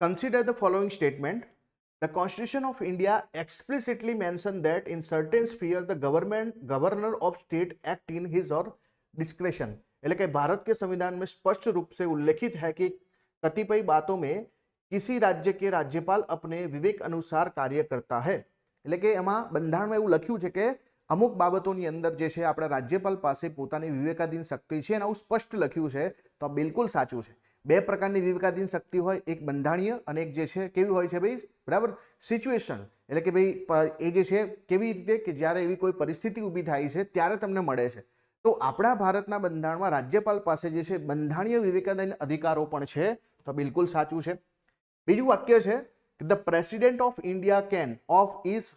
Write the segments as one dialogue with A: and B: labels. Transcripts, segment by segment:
A: Consider the following statement. The Constitution of India explicitly mentions that in certain sphere the governor of state act in his or discretion. એટલે કે ભારત के संविधान में स्पष्ट रूप से उल्लेखित है कि कतिपय बातों में किसी राज्य के राज्यपाल अपने विवेक अनुसार कार्य करता है. એટલે કે એમાં બંધારણમાં એવું લખ્યું છે કે અમુક બાબતોની અંદર જે છે આપણા રાજ્યપાલ પાસે પોતાની વિવેકાધીન શક્તિ છે અને આવું સ્પષ્ટ લખ્યું છે તો આ બિલકુલ સાચું છે. બે પ્રકારની વિવેકાધીન શક્તિ હોય, એક બંધારણીય અને એક જે છે કેવી હોય છે ભાઈ, બરાબર, સિચ્યુએશન, એટલે કે ભાઈ એ જે છે કેવી રીતે કે જ્યારે એવી કોઈ પરિસ્થિતિ ઊભી થાય છે ત્યારે તમને મળે છે. તો આપણા ભારતના બંધારણમાં રાજ્યપાલ પાસે જે છે બંધારણીય વિવેકાધીન અધિકારો પણ છે તો બિલકુલ સાચું છે. બીજું વાક્ય છે કે the president of India can of is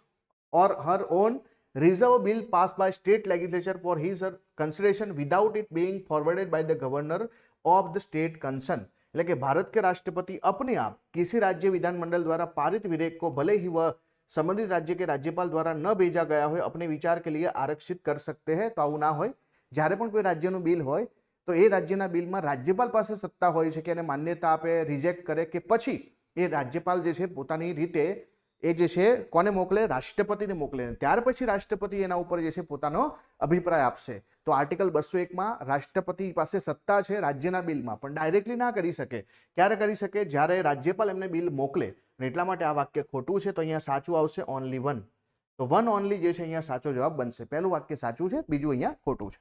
A: or Har on reserve bill passed by state legislature for his consideration without it being forwarded by the governor of the state concerned. એટલે કે ભારત के राष्ट्रपति अपने आप किसी राज्य विधानमंडल द्वारा पारित विधेयक को भले ही वह संबंधित राज्य के राज्यपाल द्वारा न भेजा गया हो अपने विचार के लिए आरक्षित कर सकते हैं. તો આવું ના હોય. જ્યારે પણ કોઈ રાજ્યનું બિલ હોય તો એ રાજ્યના બિલમાં રાજ્યપાલ પાસે સત્તા હોય છે કે એને માન્યતા આપે, રિજેક્ટ કરે કે પછી એ રાજ્યપાલ જે છે પોતાની રીતે એ જે છે કોને મોકલે, રાષ્ટ્રપતિને મોકલે. ત્યાર પછી રાષ્ટ્રપતિ એના ઉપર જે છે પોતાનો અભિપ્રાય આપશે. તો આર્ટિકલ 201 રાષ્ટ્રપતિ પાસે સત્તા છે રાજ્યના બિલમાં, પણ ડાયરેક્ટલી ના કરી શકે. ક્યારે કરી શકે? જ્યારે રાજ્યપાલ એમને બિલ મોકલે. એટલા માટે આ વાક્ય ખોટું છે. તો અહીંયા સાચું આવશે ઓનલી વન. તો વન ઓનલી જે છે અહીંયા સાચો જવાબ બનશે. પહેલું વાક્ય સાચું છે, બીજું અહીંયા ખોટું છે.